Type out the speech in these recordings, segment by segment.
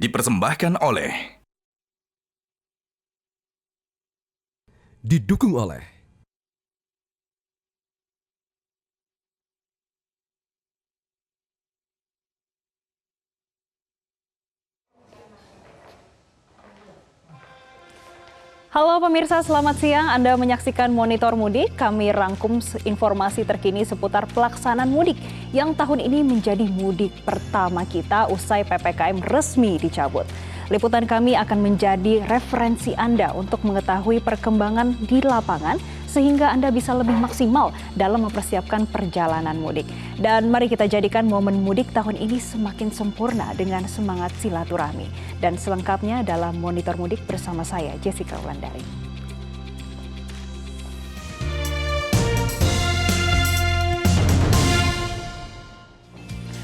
Dipersembahkan oleh Didukung oleh Halo pemirsa, selamat siang. Anda menyaksikan Monitor Mudik. Kami rangkum informasi terkini seputar pelaksanaan mudik yang tahun ini menjadi mudik pertama kita usai PPKM resmi dicabut. Liputan kami akan menjadi referensi Anda untuk mengetahui perkembangan di lapangan sehingga Anda bisa lebih maksimal dalam mempersiapkan perjalanan mudik. Dan mari kita jadikan momen mudik tahun ini semakin sempurna dengan semangat silaturahmi. Dan selengkapnya dalam Monitor Mudik bersama saya, Jessica Wulandari.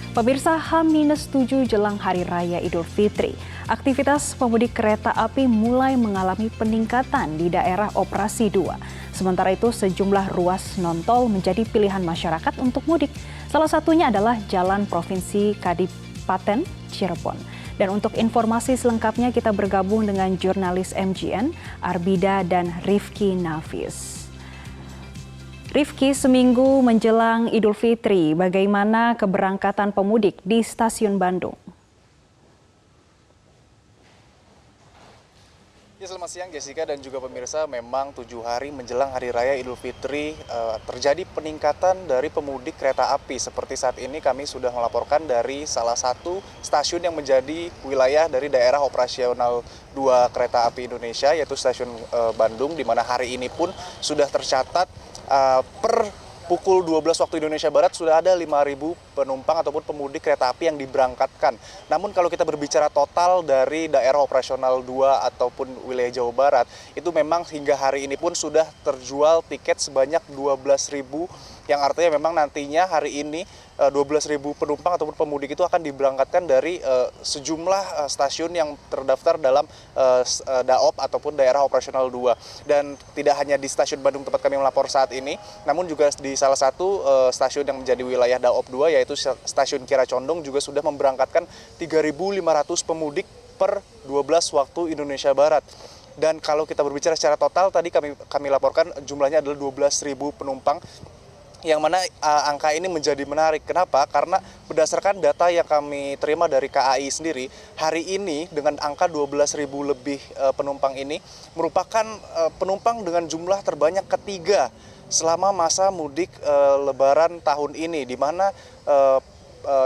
Pemirsa, H-7 jelang Hari Raya Idul Fitri, aktivitas pemudik kereta api mulai mengalami peningkatan di daerah Operasi 2. Sementara itu, sejumlah ruas non-tol menjadi pilihan masyarakat untuk mudik. Salah satunya adalah Jalan Provinsi Kadipaten Cirebon. Dan untuk informasi selengkapnya kita bergabung dengan jurnalis MGN, Arbida dan Rifki Nafis. Rifki, seminggu menjelang Idul Fitri, bagaimana keberangkatan pemudik di Stasiun Bandung? Ya, selamat siang Jessica dan juga pemirsa. Memang 7 hari menjelang Hari Raya Idul Fitri terjadi peningkatan dari pemudik kereta api. Seperti saat ini kami sudah melaporkan dari salah satu stasiun yang menjadi wilayah dari daerah operasional 2 kereta api Indonesia, yaitu Stasiun Bandung, di mana hari ini pun sudah tercatat per pukul 12 waktu Indonesia Barat sudah ada 5.000 penumpang ataupun pemudik kereta api yang diberangkatkan. Namun kalau kita berbicara total dari daerah operasional 2 ataupun wilayah Jawa Barat, itu memang hingga hari ini pun sudah terjual tiket sebanyak 12.000, yang artinya memang nantinya hari ini 12.000 penumpang ataupun pemudik itu akan diberangkatkan dari sejumlah stasiun yang terdaftar dalam DAOP ataupun daerah operasional 2. Dan tidak hanya di Stasiun Bandung tempat kami melapor saat ini, namun juga di salah satu stasiun yang menjadi wilayah DAOP 2, yaitu Stasiun Kiara Condong, juga sudah memberangkatkan 3.500 pemudik per 12 waktu Indonesia Barat. Dan kalau kita berbicara secara total, tadi kami laporkan jumlahnya adalah 12.000 penumpang, yang mana angka ini menjadi menarik. Kenapa? Karena berdasarkan data yang kami terima dari KAI sendiri, hari ini dengan angka 12.000 lebih penumpang ini merupakan penumpang dengan jumlah terbanyak ketiga selama masa mudik Lebaran tahun ini, di mana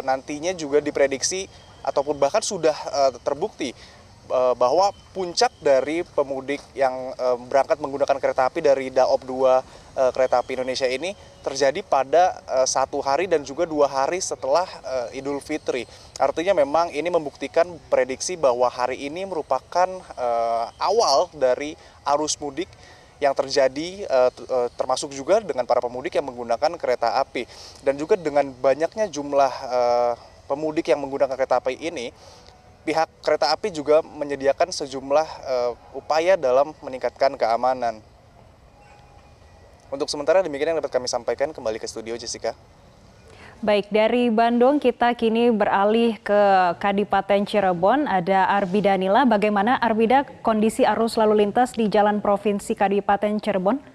nantinya juga diprediksi ataupun bahkan sudah terbukti bahwa puncak dari pemudik yang berangkat menggunakan kereta api dari DAOP 2 Kereta Api Indonesia ini terjadi pada 1 hari dan juga 2 hari setelah Idul Fitri. Artinya memang ini membuktikan prediksi bahwa hari ini merupakan awal dari arus mudik yang terjadi, termasuk juga dengan para pemudik yang menggunakan kereta api. Dan juga dengan banyaknya jumlah pemudik yang menggunakan kereta api ini, pihak kereta api juga menyediakan sejumlah upaya dalam meningkatkan keamanan. Untuk sementara demikian yang dapat kami sampaikan. Kembali ke studio, Jessica. Baik, dari Bandung kita kini beralih ke Kadipaten Cirebon. Ada Arbida Nila. Bagaimana Arbida kondisi arus lalu lintas di Jalan Provinsi Kadipaten Cirebon?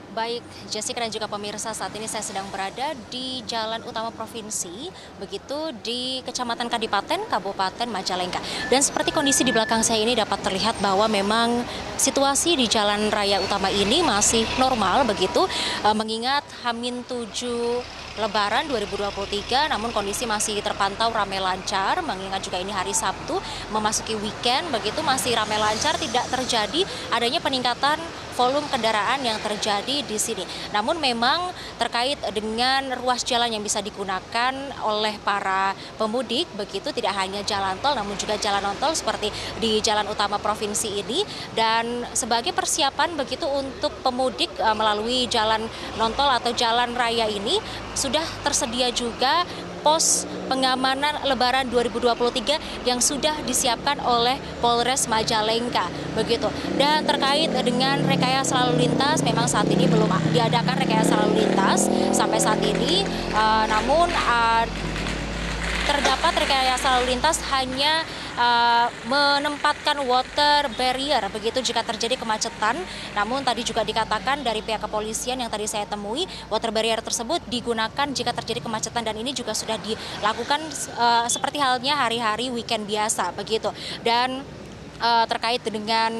Baik, Jessica dan juga pemirsa, saat ini saya sedang berada di Jalan Utama Provinsi, begitu di Kecamatan Kadipaten, Kabupaten Majalengka. Dan seperti kondisi di belakang saya ini dapat terlihat bahwa memang situasi di Jalan Raya Utama ini masih normal begitu, mengingat H-7 Lebaran 2023, namun kondisi masih terpantau ramai lancar, mengingat juga ini hari Sabtu, memasuki weekend, begitu masih ramai lancar, tidak terjadi adanya peningkatan volume kendaraan yang terjadi di sini. Namun memang terkait dengan ruas jalan yang bisa digunakan oleh para pemudik, begitu tidak hanya jalan tol, namun juga jalan non-tol seperti di Jalan Utama Provinsi ini. Dan sebagai persiapan begitu untuk pemudik melalui jalan non-tol atau jalan raya ini, sudah tersedia juga pos pengamanan Lebaran 2023 yang sudah disiapkan oleh Polres Majalengka, begitu. Dan terkait dengan rekayasa lalu lintas, memang saat ini belum diadakan rekayasa lalu lintas sampai saat ini, namun terdapat rekayasa lalu lintas hanya menempatkan water barrier begitu jika terjadi kemacetan. Namun tadi juga dikatakan dari pihak kepolisian yang tadi saya temui, water barrier tersebut digunakan jika terjadi kemacetan dan ini juga sudah dilakukan seperti halnya hari-hari weekend biasa begitu. Dan terkait dengan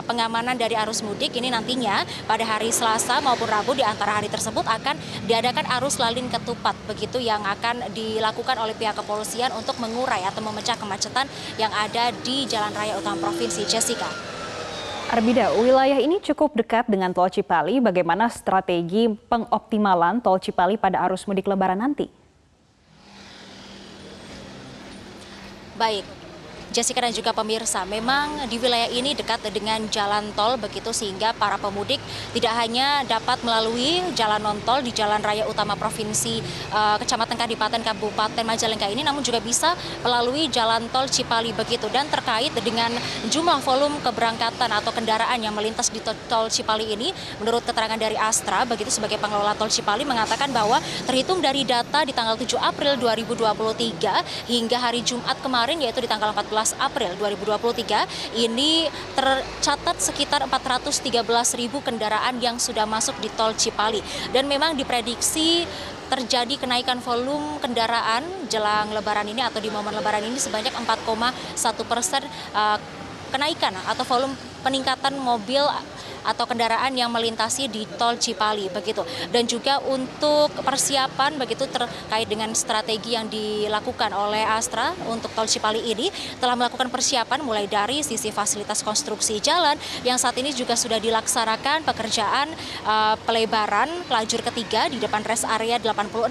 pengamanan dari arus mudik ini nantinya pada hari Selasa maupun Rabu di antara hari tersebut akan diadakan arus lalin ketupat begitu yang akan dilakukan oleh pihak kepolisian untuk mengurai atau memecah kemacetan yang ada di Jalan Raya Utama Provinsi. Jessica. Arbida, wilayah ini cukup dekat dengan Tol Cipali. Bagaimana strategi pengoptimalan Tol Cipali pada arus mudik Lebaran nanti? Baik. Jessica dan juga pemirsa, memang di wilayah ini dekat dengan jalan tol begitu sehingga para pemudik tidak hanya dapat melalui jalan non-tol di Jalan Raya Utama Provinsi Kecamatan Kadipaten Kabupaten Majalengka ini, namun juga bisa melalui jalan tol Cipali begitu. Dan terkait dengan jumlah volume keberangkatan atau kendaraan yang melintas di tol Cipali ini, menurut keterangan dari Astra begitu sebagai pengelola tol Cipali mengatakan bahwa terhitung dari data di tanggal 7 April 2023 hingga hari Jumat kemarin yaitu di tanggal 14 April 2023 ini tercatat sekitar 413.000 kendaraan yang sudah masuk di tol Cipali dan memang diprediksi terjadi kenaikan volume kendaraan jelang Lebaran ini atau di momen Lebaran ini sebanyak 4,1% kenaikan atau volume peningkatan mobil atau kendaraan yang melintasi di tol Cipali begitu. Dan juga untuk persiapan begitu terkait dengan strategi yang dilakukan oleh Astra untuk tol Cipali ini telah melakukan persiapan mulai dari sisi fasilitas konstruksi jalan yang saat ini juga sudah dilaksanakan pekerjaan pelebaran lajur ketiga di depan rest area 86,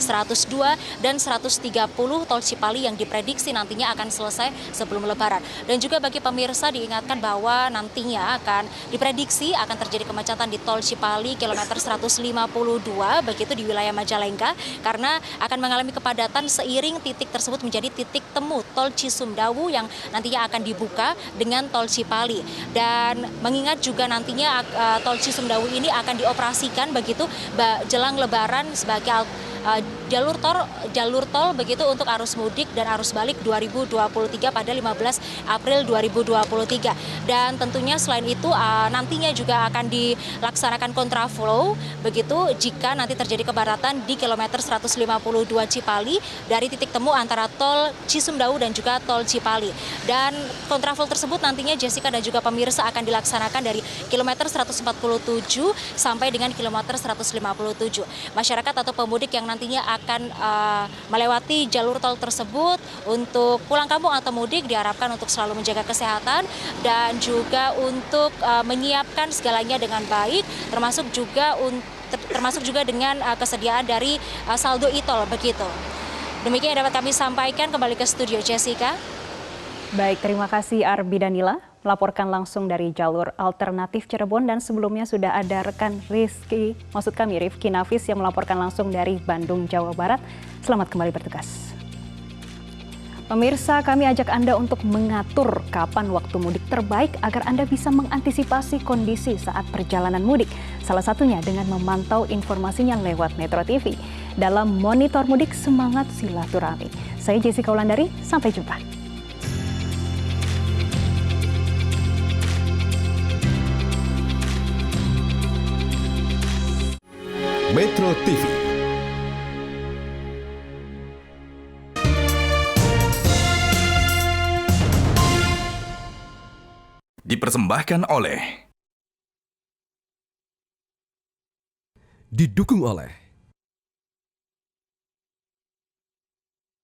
102 dan 130 tol Cipali yang diprediksi nantinya akan selesai sebelum Lebaran. Dan juga bagi pemirsa diingatkan bahwa nantinya akan diprediksi akan terjadi kemacetan di tol Cipali kilometer 152 begitu di wilayah Majalengka karena akan mengalami kepadatan seiring titik tersebut menjadi titik temu tol Cisumdawu yang nantinya akan dibuka dengan tol Cipali. Dan mengingat juga nantinya tol Cisumdawu ini akan dioperasikan begitu jelang Lebaran sebagai jalur tol begitu untuk arus mudik dan arus balik 2023 pada 15 April 2023. Dan tentunya selain itu nantinya juga akan dilaksanakan kontraflow begitu jika nanti terjadi kepadatan di kilometer 152 Cipali dari titik temu antara tol Cisumdawu dan juga tol Cipali. Dan kontraflow tersebut nantinya Jessica dan juga pemirsa akan dilaksanakan dari kilometer 147 sampai dengan kilometer 157. Masyarakat atau pemudik yang nantinya akan melewati jalur tol tersebut untuk pulang kampung atau mudik diharapkan untuk selalu menjaga kesehatan dan juga untuk menyiapkan segalanya dengan baik termasuk juga dengan kesediaan dari saldo e-tol begitu. Demikian yang dapat kami sampaikan, kembali ke studio Jessica. Baik, terima kasih Arbi Danila melaporkan langsung dari jalur alternatif Cirebon dan sebelumnya sudah ada rekan Rifki Nafis yang melaporkan langsung dari Bandung, Jawa Barat. Selamat kembali bertugas. Pemirsa, kami ajak Anda untuk mengatur kapan waktu mudik terbaik agar Anda bisa mengantisipasi kondisi saat perjalanan mudik. Salah satunya dengan memantau informasinya lewat Metro TV. Dalam Monitor Mudik Semangat Silaturahmi. Saya Jessica Wulandari, sampai jumpa. Metro TV. Dipersembahkan oleh. Didukung oleh